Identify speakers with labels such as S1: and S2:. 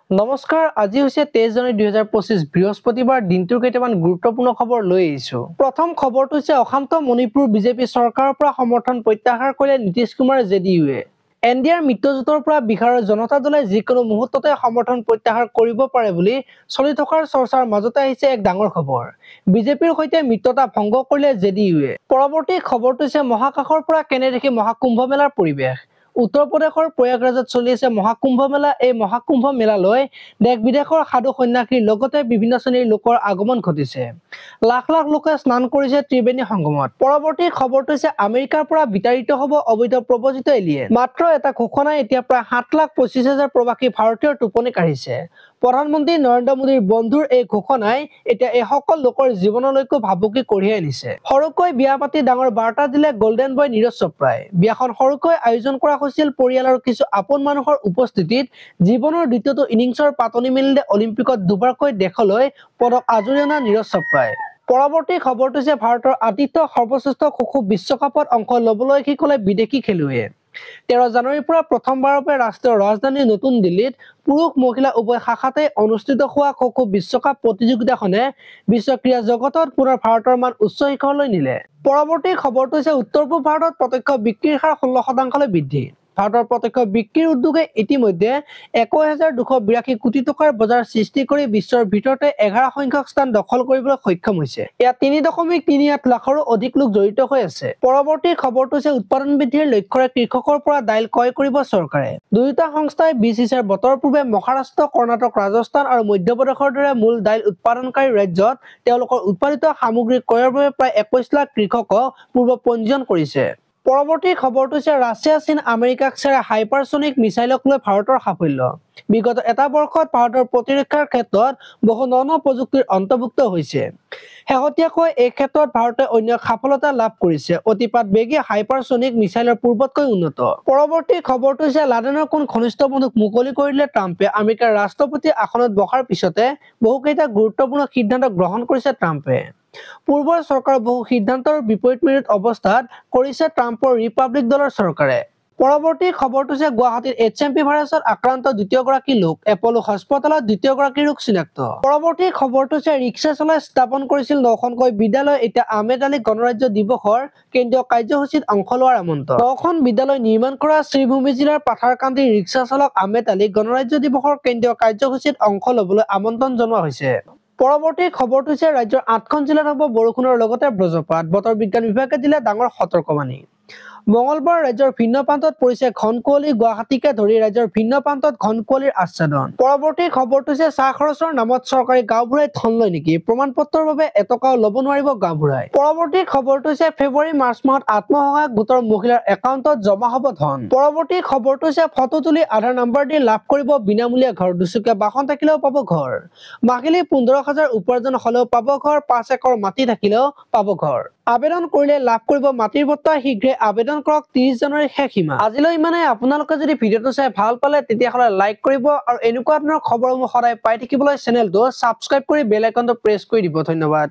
S1: নমস্কাৰ, আজি হৈছে 23 জানুৱাৰী 2025 বৃহস্পতিবাৰ দিনটোৰ কেইটামান গুৰুত্বপূৰ্ণ খবৰ লৈ আহিছো। প্ৰথম খবৰটো হৈছে অশান্ত মণিপুৰ বিজেপি চৰকাৰৰ পৰা সমৰ্থন প্ৰত্যাহাৰ কৰিলে নীতিশ কুমাৰ জেডিইউৱে। এনডিএৰ মিত্ৰজোঁটৰ পৰা বিহাৰৰ জনতা দলে যিকোনো মুহূৰ্ততে সমৰ্থন প্ৰত্যাহাৰ কৰিব পাৰে বুলি চলি থকাৰ চৰ্চাৰ মাজতে আহিছে এক ডাঙৰ খবৰ। বিজেপিৰ সৈতে মিত্ৰতা ভংগ কৰিলে জেডিইউৱে। পৰৱৰ্তী খবৰটো হৈছে মহাকাশৰ পৰা কেনে দেখি মহাকুম্ভ মেলাৰ পৰিৱেশ। উত্তৰ প্ৰদেশৰ প্ৰয়াগৰাজত চলি আছে মহাকুম্ভ মেলা। এই মহাকুম্ভ মেলালৈ দেশ বিদেশৰ সাধু সন্যাসীৰ লগতে বিভিন্ন শ্ৰেণীৰ লোকৰ আগমন ঘটিছে। লাখ লাখ লোকে স্নান কৰিছে ত্ৰিবেণী সংগমত। পৰৱৰ্তী খবৰটো হৈছে আমেৰিকাৰ পৰা বিতাড়িত হ'ব অবৈধ প্ৰব্ৰজিত এলিয়েন। মাত্ৰ এটা ঘোষণাই এতিয়া প্ৰায় 7,25,000 প্ৰৱাসী ভাৰতীয়ৰ টোপনি কাঢ়িছে। প্ৰধানমন্ত্ৰী নৰেন্দ্ৰ মোদীৰ বন্ধুৰ এই ঘোষণাই এতিয়া এই সকল লোকৰ জীৱনলৈকো ভাবুকি কঢ়িয়াই আনিছে। সৰুকৈ বিয়া পাতি ডাঙৰ বাৰ্তা দিলে গল্ডেন বয় নীৰজ চোপ্ৰাই। বিয়াখন সৰুকৈ আয়োজন কৰা হৈছিল পৰিয়ালৰ কিছু আপোন মানুহৰ উপস্থিতিত। জীৱনৰ দ্বিতীয়টো ইনিংছৰ পাতনি মেলিলে অলিম্পিকত দুবাৰকৈ দেশলৈ পদক আজুৰি অনা নীৰজ চোপ্ৰাই। পৰৱৰ্তী খবৰটো হৈছে ভাৰতৰ আতিথ্য সৰ্বশ্ৰেষ্ঠ খো-খো বিশ্বকাপত অংশ ল'বলৈ শিকলে বিদেশী খেলুৱৈয়ে। 13 জানুৱাৰীৰ পৰা প্ৰথমবাৰৰ বাবে ৰাষ্ট্ৰীয় ৰাজধানী নতুন দিল্লীত পুৰুষ মহিলা উভয় শাখাতে অনুষ্ঠিত হোৱা খো-খো বিশ্বকাপ প্ৰতিযোগিতাখনে বিশ্ব ক্ৰীড়া জগতত পুনৰ ভাৰতৰ মান উচ্চ শিখৰলৈ নিলে। পৰৱৰ্তী খবৰটো হৈছে উত্তৰ পূব ভাৰতত প্ৰত্যক্ষ বিক্ৰীৰ হাৰ 16% বৃদ্ধি। ভাৰতৰ প্ৰত্যক্ষ বিক্ৰীৰ উদ্যোগে ইতিমধ্যে 21,282 কোটি টকাৰ বজাৰ সৃষ্টি কৰি বিশ্বৰ ভিতৰতে 11 সংখ্যক স্থান দখল কৰিবলৈ সক্ষম হৈছে। ইয়াত 3.38 লাখৰো অধিক লোক জড়িত হৈ আছে। পৰৱৰ্তী খবৰটো হৈছে উৎপাদন বৃদ্ধিৰ লক্ষ্যৰে কৃষকৰ পৰা দাইল ক্ৰয় কৰিব চৰকাৰে। দুয়োটা সংস্থাই 20 হিচাৰ বতৰ পূৰ্বে মহাৰাষ্ট্ৰ, কৰ্ণাটক, ৰাজস্থান আৰু মধ্যপ্ৰদেশৰ দৰে মূল দাইল উৎপাদনকাৰী ৰাজ্যত তেওঁলোকৰ উৎপাদিত সামগ্ৰী ক্ৰয়ৰ বাবে প্ৰায় 21 লাখ কৃষকক পূৰ্ব পঞ্জীয়ন কৰিছে। পৰৱৰ্তী খবৰটো হৈছে ৰাছিয়া, চীন, আমেৰিকাক চেৰা হাইপাৰছনিক মিছাইলক লৈ ভাৰতৰ সাফল্য। বিগত এটা বৰ্ষত ভাৰতৰ প্ৰতিৰক্ষাৰ ক্ষেত্ৰত বহু ন প্ৰযুক্তিৰ অন্তৰ্ভুক্ত হৈছে। শেহতীয়াকৈ এই ক্ষেত্ৰত ভাৰতে অন্য সফলতা লাভ কৰিছে। অতিপাত বেগী হাইপাৰছনিক মিছাইলৰ পূৰ্বতকৈ উন্নত। পৰৱৰ্তী খবৰটো হৈছে লাডেনৰ কোন ঘনিষ্ঠ বন্ধুক মুকলি কৰি দিলে ট্ৰাম্পে। আমেৰিকাৰ ৰাষ্ট্ৰপতি আসনত বহাৰ পিছতে বহুকেইটা গুৰুত্বপূৰ্ণ সিদ্ধান্ত গ্ৰহণ কৰিছে ট্ৰাম্পে। পূৰ্বৰ চৰকাৰৰ বহু সিদ্ধান্তৰ বিপৰীত মেৰুত অৱস্থাত কৰিছে ট্ৰাম্পৰ ৰিপাব্লিক দলৰ চৰকাৰে। পৰৱৰ্তী খবৰটো হৈছে গুৱাহাটীৰ HMP ভাইৰাছত আক্ৰান্ত দ্বিতীয়গৰাকী লোক। এপলো হাস্পতালত দ্বিতীয়গৰাকী ৰোগ চিনাক্ত। পৰৱৰ্তী খবৰটো হৈছে ৰিক্সা চলাই স্থাপন কৰিছিল 9খনকৈ বিদ্যালয়। এতিয়া আহমেদ আলী গণৰাজ্য দিৱসৰ কেন্দ্ৰীয় কাৰ্যসূচীত অংশ লোৱাৰ আমন্ত্ৰণ। 9খন বিদ্যালয় নিৰ্মাণ কৰা শ্ৰীভূমি জিলাৰ পাথাৰকান্দিৰ ৰিক্সা চালক আহমেদ আলীক গণৰাজ্য দিৱসৰ কেন্দ্ৰীয় কাৰ্যসূচীত অংশ ল'বলৈ আমন্ত্ৰণ জনোৱা হৈছে। পৰৱৰ্তী খবৰটো হৈছে ৰাজ্যৰ 8খন জিলাত হ'ব বৰষুণৰ লগতে বজ্ৰপাত। বতৰ বিজ্ঞান বিভাগে দিলে ডাঙৰ সতৰ্কবাণী। মঙলবাৰ ৰাজ্যৰ ভিন্ন প্ৰান্তত পৰিছে ঘন কুঁৱলী। গুৱাহাটীকে ধৰি ৰাজ্যৰ ভিন্ন প্ৰান্তত ঘন কুঁৱলীৰ আচ্ছাদন। পৰৱৰ্তী খবৰটো হৈছে চাহ খৰচৰ নামত চৰকাৰী গাঁওবুঢ়াই ধন লয় নেকি? প্ৰমাণ পত্ৰৰ বাবে এটকাও ল'ব নোৱাৰিব গাঁওবুঢ়াই। পৰৱৰ্তী খবৰটো হৈছে ফেব্ৰুৱাৰী-মাৰ্চ মাহত আত্মসহায়ক গোটৰ মহিলাৰ একাউণ্টত জমা হ'ব ধন। পৰৱৰ্তী খবৰটো হৈছে ফটো তুলি আধাৰ নম্বৰ দি লাভ কৰিব বিনামূলীয়া ঘৰ। দুচকীয়া বাহন থাকিলেও পাব ঘৰ। মাহিলী 15,000 উপাৰ্জন হলেও পাব ঘৰ। 5 একৰ মাটি থাকিলেও পাব ঘৰ। আবেদন কৰিলে লাভ কৰিব মাটিৰ বঁটা। শীঘ্ৰে আবেদন কৰক। 30 জানুৱাৰীৰ শেষ সীমা। আজিলৈ ইমানেই। আপোনালোকে যদি ভিডিঅ'টো চাই ভাল পালে তেতিয়াহ'লে লাইক কৰিব আৰু এনেকুৱা ধৰণৰ খবৰসমূহ সদায় পাই থাকিবলৈ চেনেলটো ছাবস্ক্ৰাইব কৰি বেল আইকনটো প্ৰেছ কৰি দিব। ধন্যবাদ।